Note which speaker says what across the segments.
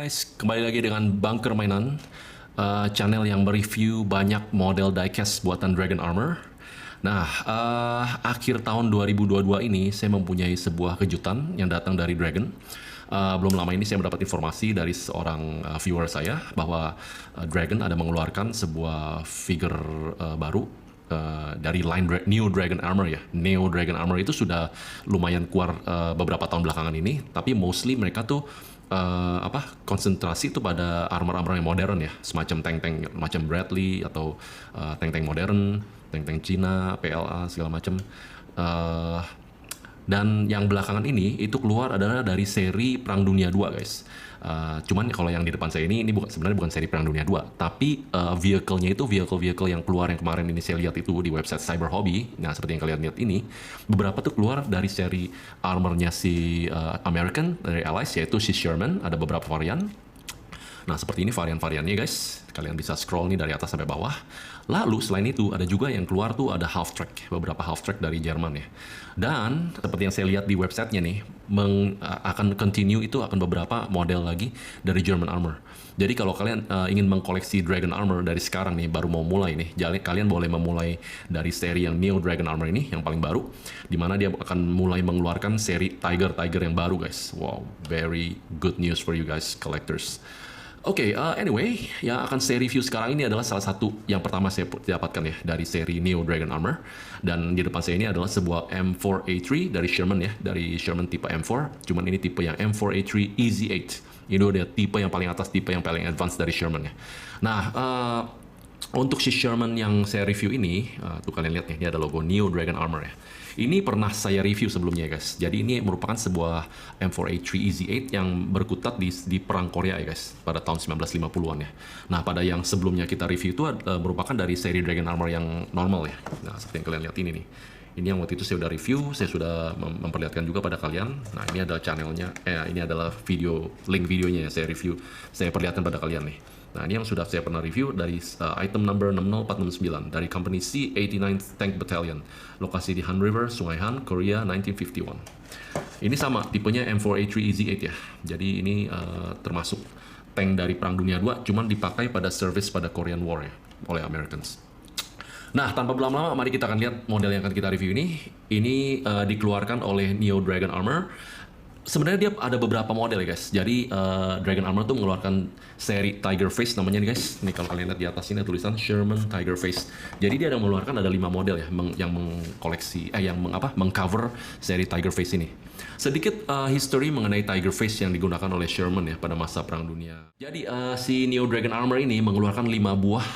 Speaker 1: Guys, kembali lagi dengan Bunker Mainan, channel yang mereview banyak model diecast buatan Dragon Armor. Nah, akhir tahun 2022 ini saya mempunyai sebuah kejutan yang datang dari Dragon. Belum lama ini saya mendapat informasi dari seorang viewer saya bahwa Dragon ada mengeluarkan sebuah figure baru dari line Neo Dragon Armor ya. Neo Dragon Armor itu sudah lumayan keluar beberapa tahun belakangan ini, tapi mostly mereka tuh konsentrasi itu pada armor-armor yang modern ya, semacam tank-tank macam Bradley atau tank-tank modern, tank-tank Cina, PLA segala macam. Dan yang belakangan ini itu keluar adalah dari seri Perang Dunia 2 guys. Cuman kalau yang di depan saya ini sebenarnya bukan seri Perang Dunia 2, tapi vehicle-nya itu vehicle yang keluar yang kemarin ini saya lihat itu di website Cyber Hobby. Nah, seperti yang kalian lihat ini, beberapa tuh keluar dari seri armornya si American dari Allies, yaitu si Sherman, ada beberapa varian. Nah, seperti ini varian-variannya guys. Kalian bisa scroll nih dari atas sampai bawah. Lalu selain itu ada juga yang keluar tuh ada half track, beberapa half track dari Jerman ya. Dan seperti yang saya lihat di websitenya nih, akan continue itu akan beberapa model lagi dari German Armor. Jadi kalau kalian ingin mengkoleksi Dragon Armor dari sekarang nih, baru mau mulai nih, kalian boleh memulai dari seri yang Neo Dragon Armor ini, yang paling baru, dimana dia akan mulai mengeluarkan seri Tiger yang baru guys. Wow, very good news for you guys collectors. Oke, anyway, yang akan saya review sekarang ini adalah salah satu yang pertama saya dapatkan ya dari seri Neo Dragon Armor. Dan di depan saya ini adalah sebuah M4A3 dari Sherman ya, dari Sherman tipe M4. Cuman ini tipe yang M4A3 Easy 8. Ini udah tipe yang paling atas, tipe yang paling advance dari Sherman ya. Nah, untuk si Sherman yang saya review ini, tuh kalian lihat nih, ini ada logo Neo Dragon Armor ya. Ini pernah saya review sebelumnya guys. Jadi ini merupakan sebuah M4A3 Easy 8 yang berkutat di Perang Korea ya guys, pada tahun 1950-an ya. Nah, pada yang sebelumnya kita review itu merupakan dari seri Dragon Armor yang normal ya. Nah, seperti yang kalian lihat ini nih. Ini yang waktu itu saya udah review, saya sudah memperlihatkan juga pada kalian. Nah, ini adalah channelnya, ini adalah link videonya yang saya review, saya perlihatkan pada kalian nih. Nah, ini yang sudah saya pernah review dari item number 60469 dari company C-89 Tank Battalion, lokasi di Han River, Sungai Han, Korea, 1951. Ini sama, tipenya M4A3 Easy 8 ya. Jadi ini termasuk tank dari Perang Dunia 2, cuman dipakai pada service pada Korean War ya, oleh Americans. Nah, tanpa berlama-lama, mari kita akan lihat model yang akan kita review ini. Ini dikeluarkan oleh Neo Dragon Armor. Sebenarnya dia ada beberapa model ya guys. Jadi Dragon Armor tuh mengeluarkan seri Tiger Face namanya nih guys. Ini kalau kalian lihat di atas ini ada tulisan Sherman Tiger Face. Jadi dia ada mengeluarkan ada 5 model ya yang mengkoleksi mengcover seri Tiger Face ini. Sedikit history mengenai Tiger Face yang digunakan oleh Sherman ya pada masa Perang Dunia. Jadi si Neo Dragon Armor ini mengeluarkan 5 buah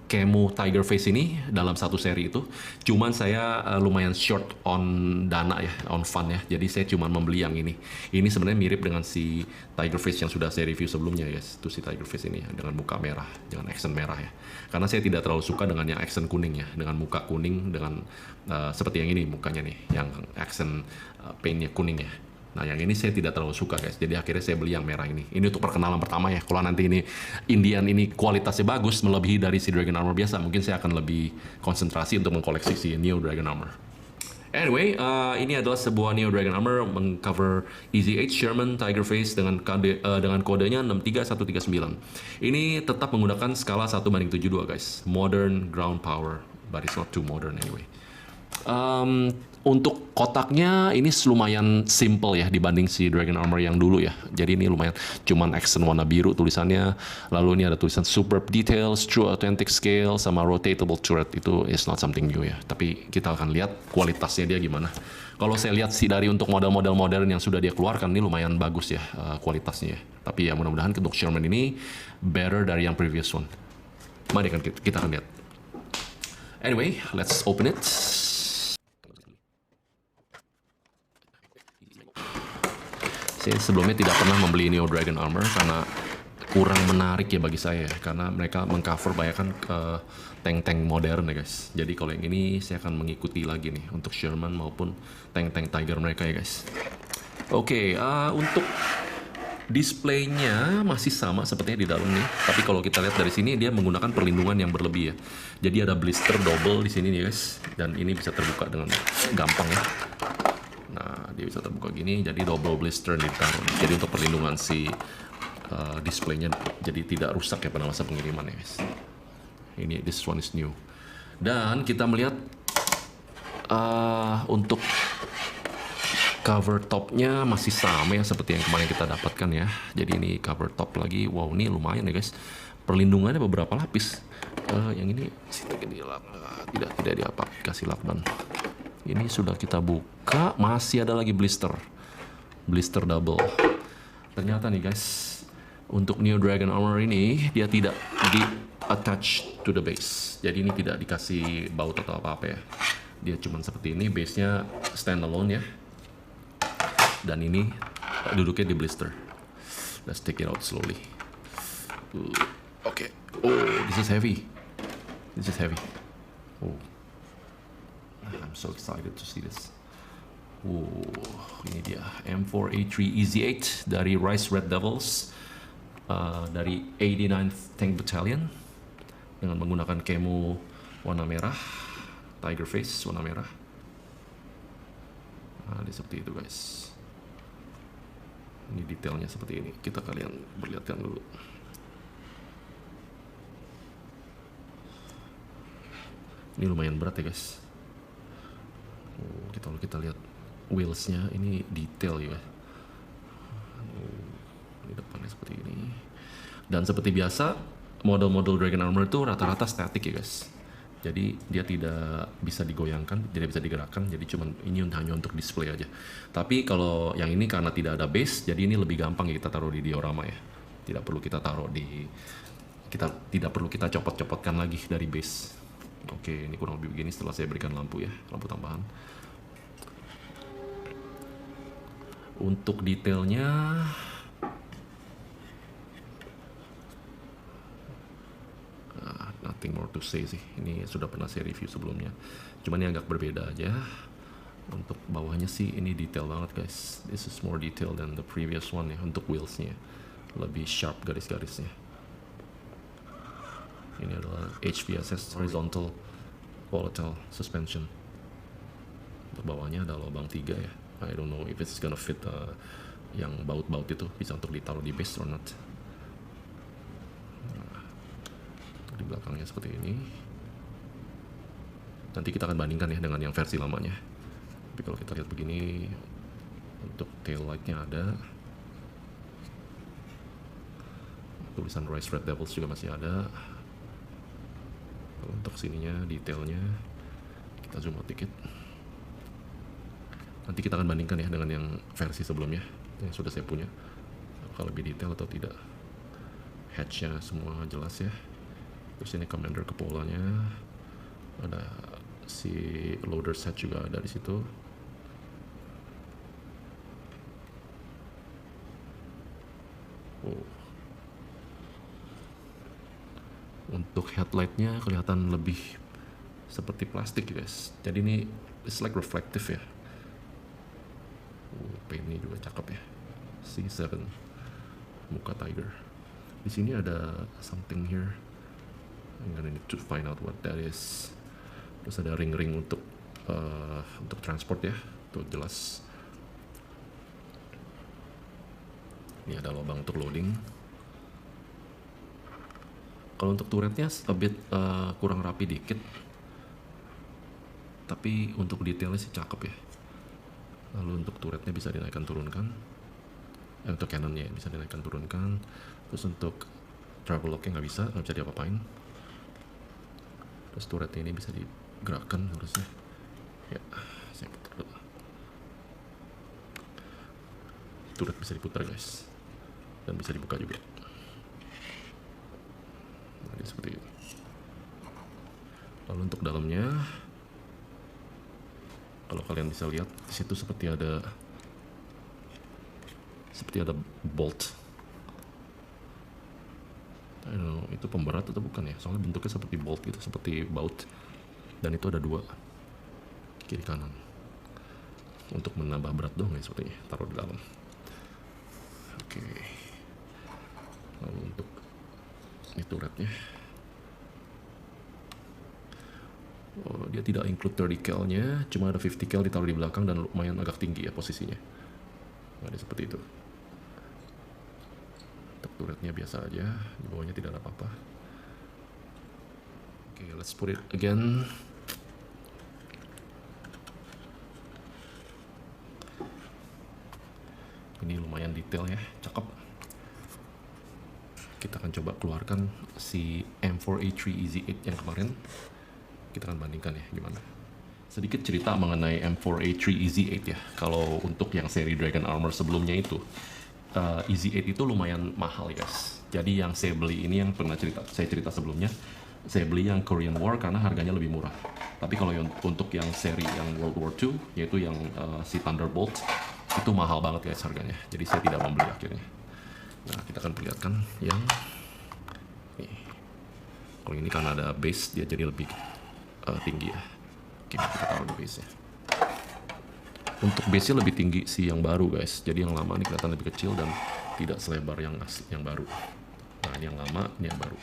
Speaker 1: camo Tiger Face ini dalam satu seri itu. Cuman saya lumayan short on dana ya, on fun ya. Jadi saya cuman membeli yang ini. Ini sebenarnya mirip dengan si Tiger Face yang sudah saya review sebelumnya guys. Itu si Tiger Face ini dengan muka merah, dengan accent merah ya. Karena saya tidak terlalu suka dengan yang accent kuning ya, dengan muka kuning dengan seperti yang ini mukanya nih, yang accent paintnya kuning ya. Nah, yang ini saya tidak terlalu suka guys, jadi akhirnya saya beli yang merah ini. Ini untuk perkenalan pertama ya. Kalau nanti ini Indian ini kualitasnya bagus, melebihi dari si Dragon Armor biasa, mungkin saya akan lebih konsentrasi untuk mengkoleksi si Neo Dragon Armor. Anyway, ini adalah sebuah Neo Dragon Armor mengcover Easy 8 Sherman Tiger Face dengan kodenya 63139. Ini tetap menggunakan skala 1:72 guys. Modern ground power, but it's not too modern anyway. Untuk kotaknya ini lumayan simple ya dibanding si Dragon Armor yang dulu ya. Jadi ini lumayan cuman accent warna biru tulisannya. Lalu ini ada tulisan Superb Details, True Authentic Scale, sama Rotatable Turret. Itu is not something new ya. Tapi kita akan lihat kualitasnya dia gimana. Kalau saya lihat sih dari untuk model-model modern yang sudah dia keluarkan ini lumayan bagus ya kualitasnya ya. Tapi ya mudah-mudahan untuk Sherman ini better dari yang previous one. Mari kita akan lihat. Anyway, let's open it. Saya sebelumnya tidak pernah membeli Neo Dragon Armor karena kurang menarik ya bagi saya, karena mereka mengcover banyak tank-tank modern ya guys. Jadi kalau yang ini saya akan mengikuti lagi nih untuk Sherman maupun tank-tank Tiger mereka ya guys. Oke, untuk displaynya masih sama sepertinya di dalam nih. Tapi kalau kita lihat dari sini dia menggunakan perlindungan yang berlebih ya. Jadi ada blister double di sini nih guys, dan ini bisa terbuka dengan gampang ya. Nah, dia bisa terbuka gini, jadi double blister ditaruh. Jadi untuk perlindungan si displaynya jadi tidak rusak ya pada masa pengiriman ya guys. Ini this one is new. Dan kita melihat untuk cover topnya masih sama ya seperti yang kemarin kita dapatkan ya. Jadi ini cover top lagi. Wow, ini lumayan ya guys. Perlindungannya beberapa lapis. Yang ini tidak diapa kasih lakban. Ini sudah kita buka, masih ada lagi blister double. Ternyata nih guys, untuk Neo Dragon Armor ini dia tidak di attach to the base. Jadi ini tidak dikasih baut atau apa-apa ya. Dia cuma seperti ini, base-nya standalone ya. Dan ini duduknya di blister. Let's take it out slowly. Oke. Oh, this is heavy. This is heavy. Oh, I'm so excited to see this. Oh, ini dia M4A3 EZ8 dari Rise Red Devils, dari 89th Tank Battalion dengan menggunakan camo warna merah, tiger face warna merah. Nah, ini seperti itu guys. Ini detailnya seperti ini. Kita kalian perlihatkan dulu. Ini lumayan berat ya guys. Oh, kita lihat wheelsnya, ini detail ya. Ini depannya seperti ini. Dan seperti biasa, model-model Dragon Armor itu rata-rata static ya guys. Jadi dia tidak bisa digoyangkan, tidak bisa digerakkan. Jadi cuman ini hanya untuk display aja. Tapi kalau yang ini karena tidak ada base, jadi ini lebih gampang ya kita taruh di diorama ya. Tidak perlu kita taruh di, tidak perlu kita copot-copotkan lagi dari base. Oke, ini kurang lebih begini setelah saya berikan lampu ya, lampu tambahan. Untuk detailnya, nothing more to say sih. Ini sudah pernah saya review sebelumnya. Cuman ini agak berbeda aja. Untuk bawahnya sih ini detail banget guys. This is more detail than the previous one ya. Untuk wheelsnya lebih sharp garis-garisnya. Ini adalah HVSS horizontal volatile suspension. Untuk bawahnya ada lubang 3 ya. I don't know if it's gonna fit yang baut-baut itu bisa untuk ditaruh di base or not. Di belakangnya seperti ini. Nanti kita akan bandingkan ya dengan yang versi lamanya. Tapi kalau kita lihat begini, untuk tail lightnya ada, tulisan Rise Red Devils juga masih ada. Kalau untuk sininya detailnya kita zoom out dikit. Nanti kita akan bandingkan ya dengan yang versi sebelumnya yang sudah saya punya, apakah lebih detail atau tidak. Hatchnya semua jelas ya. Terus ini commander kepolanya, ada si loader set juga ada di situ. Oh. Untuk headlightnya kelihatan lebih seperti plastik guys. Jadi ini it's like reflective ya. Paintnya juga cakep ya. C7 muka tiger. Di sini ada something here. I'm gonna need to find out what that is. Terus ada ring-ring untuk transport ya, itu jelas. Ini ada lubang untuk loading. Kalau untuk turretnya a bit kurang rapi dikit, tapi untuk detailnya sih cakep ya. Lalu untuk turretnya bisa dinaikkan turunkan, untuk cannonnya bisa dinaikkan turunkan. Terus untuk travel locknya nggak bisa diapa-apain. Terus turretnya ini bisa digerakkan harusnya. Ya, saya putar dulu. Turret bisa diputar guys, dan bisa dibuka juga. Nah, seperti itu. Lalu untuk dalamnya, kalau kalian bisa lihat di situ seperti ada bolt. I don't know, itu pemberat atau bukan ya? Soalnya bentuknya seperti bolt gitu, seperti baut. Dan itu ada 2 kiri kanan. Untuk menambah berat dong ya sepertinya, taruh di dalam. Oke. Lalu untuk ini turretnya. Oh, dia tidak include 30 cal-nya, cuma ada 50 cal ditaruh di belakang dan lumayan agak tinggi ya posisinya. Ada seperti itu. Untuk turretnya biasa aja, di bawahnya tidak ada apa-apa. Oke, let's put it again. Ini lumayan detail ya, cakep. Kita akan coba keluarkan si M4A3 EZ8 yang kemarin. Kita akan bandingkan ya gimana. Sedikit cerita mengenai M4A3 EZ8 ya. Kalau untuk yang seri Dragon Armor sebelumnya itu, EZ8 itu lumayan mahal ya guys. Jadi yang saya beli ini yang pernah saya cerita sebelumnya, saya beli yang Korean War karena harganya lebih murah. Tapi kalau untuk yang seri yang World War II, yaitu yang si Thunderbolt, itu mahal banget guys harganya. Jadi saya tidak membeli akhirnya. Nah, kita akan perlihatkan yang nih. Kalau ini karena ada base, dia jadi lebih tinggi ya. Oke, kita taruh di base nya. Untuk base nya lebih tinggi sih yang baru guys. Jadi yang lama ini kelihatan lebih kecil dan tidak selebar yang asli, yang baru. Nah, ini yang lama, ini yang baru.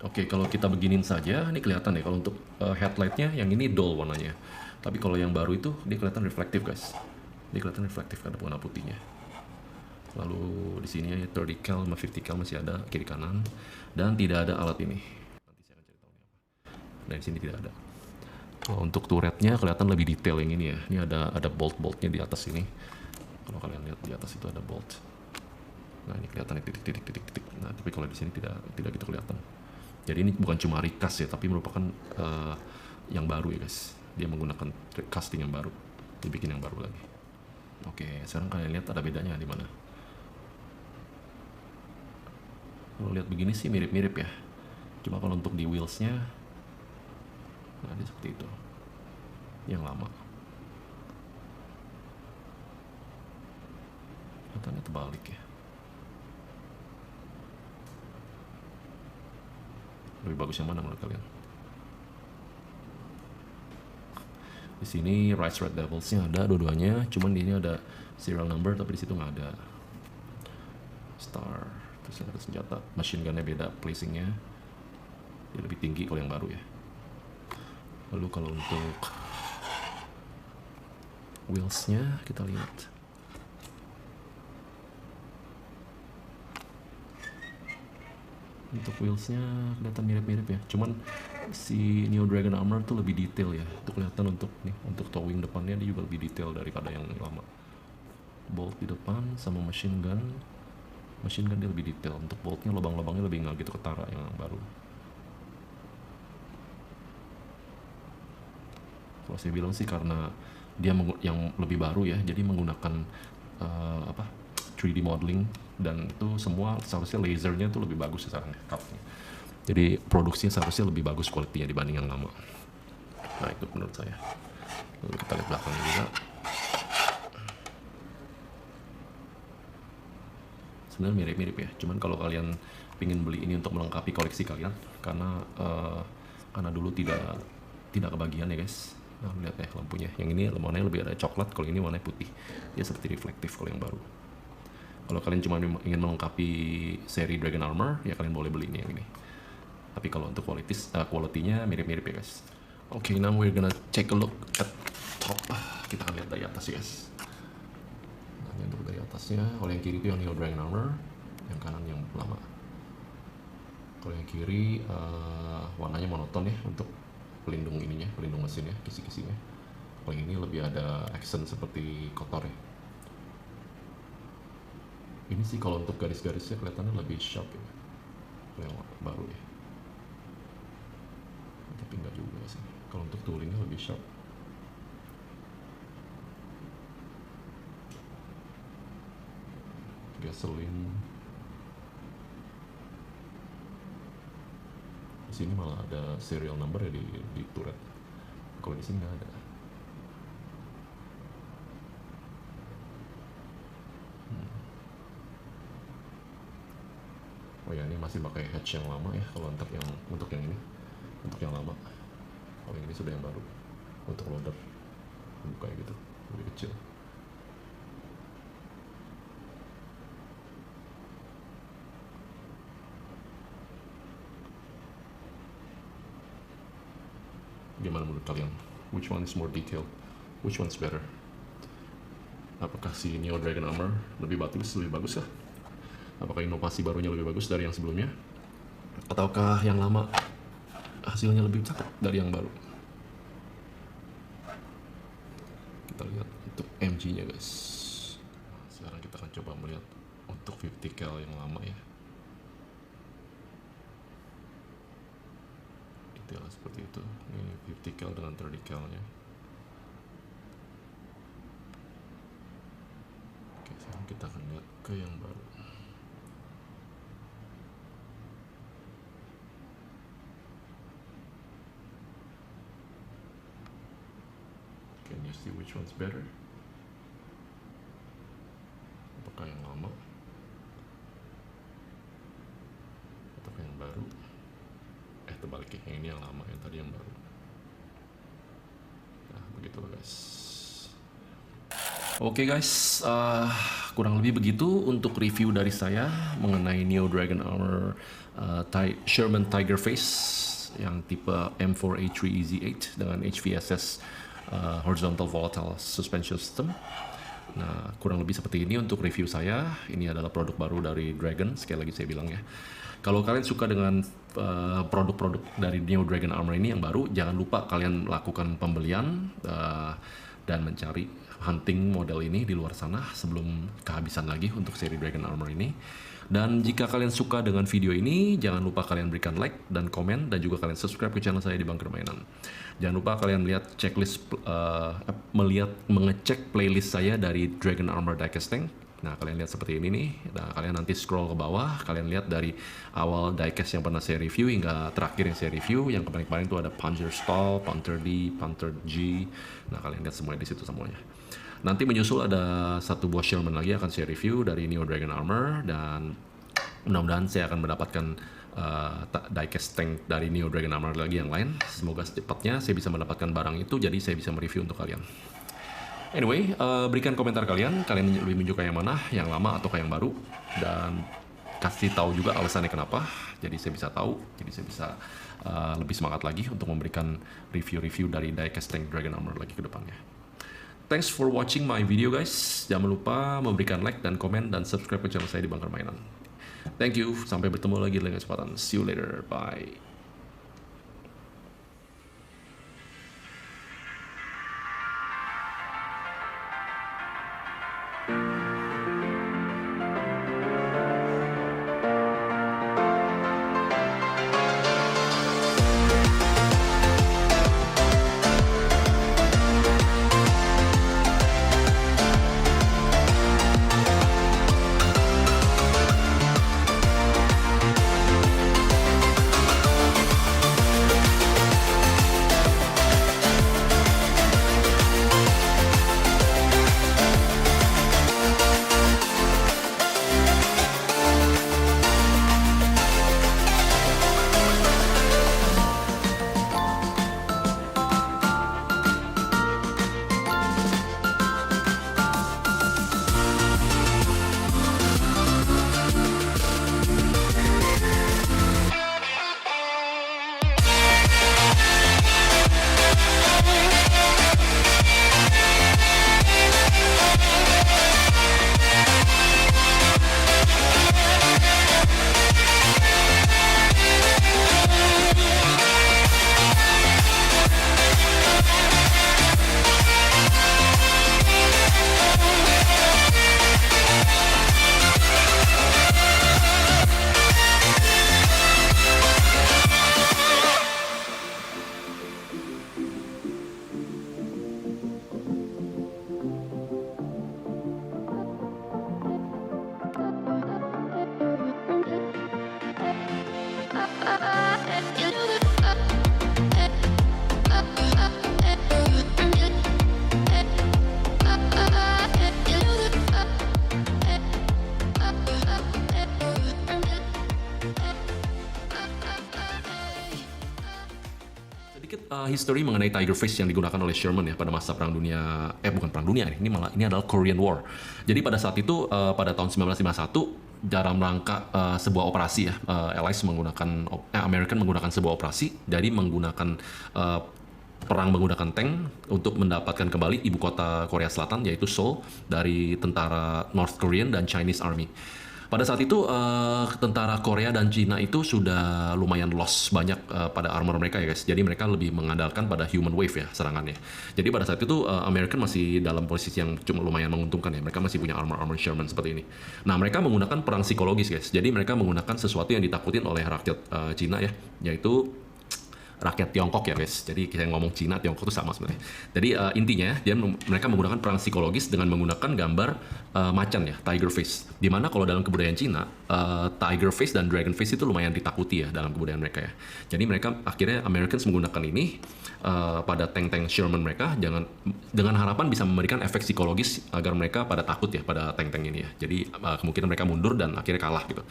Speaker 1: Oke, kalau kita beginin saja, ini kelihatan ya. Kalau untuk headlightnya, yang ini dull warnanya. Tapi kalau yang baru itu, dia kelihatan reflektif guys. Dia kelihatan reflektif karena warna putihnya. Lalu di sini ya 30 cal sama 50 cal masih ada kiri kanan. Dan tidak ada alat ini. Nanti saya akan cari tahu ini apa. Dan di sini tidak ada. Untuk turretnya kelihatan lebih detail yang ini ya. Ini ada bolt-boltnya di atas ini. Kalau kalian lihat di atas itu ada bolt. Nah, ini kelihatan titik-titik. Nah, tapi kalau di sini tidak gitu kelihatan. Jadi ini bukan cuma recast ya, tapi merupakan yang baru ya guys. Dia menggunakan casting yang baru, dibikin yang baru lagi. Oke, sekarang kalian lihat ada bedanya di mana. Kalau lihat begini sih mirip-mirip ya. Cuma kalau untuk di wheelsnya, nah dia seperti itu. Yang lama. Katanya terbalik ya. Lebih bagus yang mana menurut kalian? Di sini Rise Red Devils-nya ada dua-duanya, cuman di ini ada serial number tapi di situ nggak ada. Star, terus ada senjata, machine gun-nya beda placing-nya. Dia lebih tinggi kalau yang baru ya. Lalu kalau untuk wheels-nya kita lihat. Untuk wheelsnya kelihatan mirip-mirip ya, cuman si Neo Dragon Armor tuh lebih detail ya. Itu kelihatan untuk nih, untuk towing depannya dia juga lebih detail daripada yang lama. Bolt di depan sama machine gun dia lebih detail. Untuk boltnya lubang-lubangnya lebih nggak gitu ketara yang baru. Kalau saya bilang sih karena dia yang lebih baru ya, jadi menggunakan 3D modeling dan itu semua seharusnya lasernya itu lebih bagus sekarang ya, cutnya. Jadi produksinya seharusnya lebih bagus kualitinya dibanding yang lama. Nah itu menurut saya. Lalu kita lihat belakangnya juga. Sebenarnya mirip-mirip ya, cuman kalau kalian pingin beli ini untuk melengkapi koleksi kalian, karena dulu tidak kebagian ya guys. Nah lihat ya lampunya, yang ini warnanya lebih ada coklat, kalau ini warnanya putih. Dia seperti reflektif kalau yang baru. Kalau kalian cuma ingin melengkapi seri Dragon Armor, ya kalian boleh beli ini yang ini. Tapi kalau untuk kualitinya mirip-mirip ya guys. Oke, now we're gonna take a look at top. Kita akan lihat dari atas ya guys. Nah, ini untuk dari atasnya. Kalau yang kiri itu yang Neo Dragon Armor, yang kanan yang lama. Kalau yang kiri warnanya monoton ya untuk pelindung ininya, pelindung mesinnya, kisi-kisinya. Kalau yang ini lebih ada accent seperti kotor ya. Ini sih kalau untuk garis-garisnya kelihatannya lebih sharp ya, kalau yang baru ya. Tapi enggak juga sih. Kalau untuk toolingnya lebih sharp. Gasoline. Di sini malah ada serial number ya di turret. Kalau di sini nggak ada. Oh ya, ini masih pakai hatch yang lama ya kalau untuk yang ini, untuk yang lama. Kalau yang ini sudah yang baru untuk loader, kayak gitu lebih kecil. Gimana menurut kalian? Which one is more detailed? Which one's better? Apakah si Neo Dragon Armor lebih bagus kah? Apakah inovasi barunya lebih bagus dari yang sebelumnya? Ataukah yang lama hasilnya lebih cakep dari yang baru? Kita lihat untuk MG-nya guys. Sekarang kita akan coba melihat untuk 50 cal yang lama ya. Detail seperti itu. Ini 50 cal dengan 30 cal-nya. Oke, sekarang kita akan lihat ke yang baru. Can you see which one's better? Apakah yang lama? Apakah yang baru? Terbalik, yang ini yang lama, yang tadi yang baru. Nah, begitulah guys. Oke guys, kurang lebih begitu untuk review dari saya mengenai Neo Dragon Armor Sherman Tiger Face yang tipe M4A3 EZ8 dengan HVSS Horizontal Volatile Suspension System. Nah, kurang lebih seperti ini untuk review saya. Ini adalah produk baru dari Dragon, sekali lagi saya bilang ya. Kalau kalian suka dengan produk-produk dari Neo Dragon Armor ini yang baru, jangan lupa kalian lakukan pembelian dan mencari hunting model ini di luar sana sebelum kehabisan lagi untuk seri Dragon Armor ini. Dan jika kalian suka dengan video ini, jangan lupa kalian berikan like dan komen, dan juga kalian subscribe ke channel saya di Bunker Mainan. Jangan lupa kalian lihat checklist, mengecek playlist saya dari Dragon Armor Diecast Tank. Nah, kalian lihat seperti ini nih. Nah, kalian nanti scroll ke bawah, kalian lihat dari awal diecast yang pernah saya review hingga terakhir yang saya review. Yang kemarin-kemarin itu ada Panzer Stall, Panther D, Panther G. Nah, kalian lihat semuanya di situ semuanya. Nanti menyusul ada satu buah Sherman lagi akan saya review dari Neo Dragon Armor, dan mudah-mudahan saya akan mendapatkan diecast tank dari Neo Dragon Armor lagi yang lain. Semoga secepatnya saya bisa mendapatkan barang itu, jadi saya bisa mereview untuk kalian. Anyway, berikan komentar kalian lebih menyuka yang mana, yang lama atau yang baru, dan kasih tahu juga alasannya kenapa, jadi saya bisa tahu, jadi saya bisa lebih semangat lagi untuk memberikan review-review dari diecast tank Dragon Armor lagi ke depannya. Thanks for watching my video guys. Jangan lupa memberikan like dan komen dan subscribe ke channel saya di Bunker Mainan. Thank you, sampai bertemu lagi di lain kesempatan. See you later, bye. History mengenai Tiger Face yang digunakan oleh Sherman ya pada masa perang dunia, bukan perang dunia, ini adalah Korean War. Jadi pada saat itu pada tahun 1951 dalam rangka sebuah operasi ya, Allies menggunakan American menggunakan sebuah operasi, jadi menggunakan perang menggunakan tank untuk mendapatkan kembali ibu kota Korea Selatan yaitu Seoul dari tentara North Korean dan Chinese Army. Pada saat itu tentara Korea dan Cina itu sudah lumayan loss banyak pada armor mereka ya guys. Jadi mereka lebih mengandalkan pada human wave ya serangannya. Jadi pada saat itu American masih dalam posisi yang cuma lumayan menguntungkan ya. Mereka masih punya armor Sherman seperti ini. Nah mereka menggunakan perang psikologis guys. Jadi mereka menggunakan sesuatu yang ditakutin oleh rakyat Cina ya, yaitu rakyat Tiongkok ya guys. Jadi kita ngomong Cina, Tiongkok itu sama sebenarnya. Jadi intinya mereka menggunakan perang psikologis dengan menggunakan gambar macan ya, tiger face. Dimana kalau dalam kebudayaan Cina, tiger face dan dragon face itu lumayan ditakuti ya dalam kebudayaan mereka ya. Jadi mereka akhirnya Americans menggunakan ini pada tank-tank Sherman mereka dengan harapan bisa memberikan efek psikologis agar mereka pada takut ya pada tank-tank ini ya. Jadi kemungkinan mereka mundur dan akhirnya kalah gitu.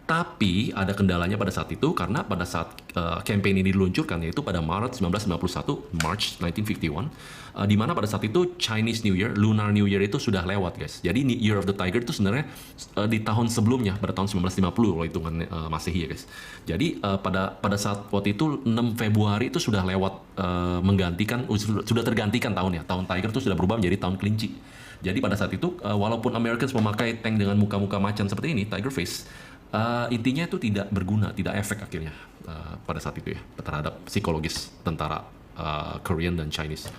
Speaker 1: Tapi ada kendalanya pada saat itu karena pada saat campaign ini diluncurkan yaitu pada Maret 1951, March 1951, di mana pada saat itu Chinese New Year, Lunar New Year itu sudah lewat guys. Jadi Year of the Tiger itu sebenarnya di tahun sebelumnya pada tahun 1950 kalau hitungan Masehi ya guys. Jadi pada saat waktu itu 6 Februari itu sudah lewat menggantikan sudah tergantikan tahun ya. Tahun Tiger itu sudah berubah menjadi tahun kelinci. Jadi pada saat itu walaupun Americans memakai tank dengan muka-muka macan seperti ini, Tiger Face, intinya itu tidak berguna, tidak efek akhirnya pada saat itu ya terhadap psikologis tentara Korean dan Chinese.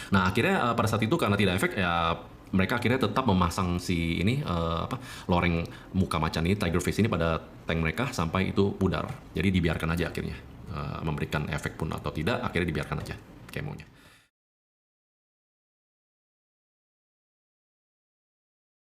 Speaker 1: Nah akhirnya pada saat itu karena tidak efek ya mereka akhirnya tetap memasang si ini loreng muka macan ini, Tiger Face ini pada tank mereka sampai itu pudar. Jadi dibiarkan aja akhirnya memberikan efek pun atau tidak, akhirnya dibiarkan aja kayak maunya.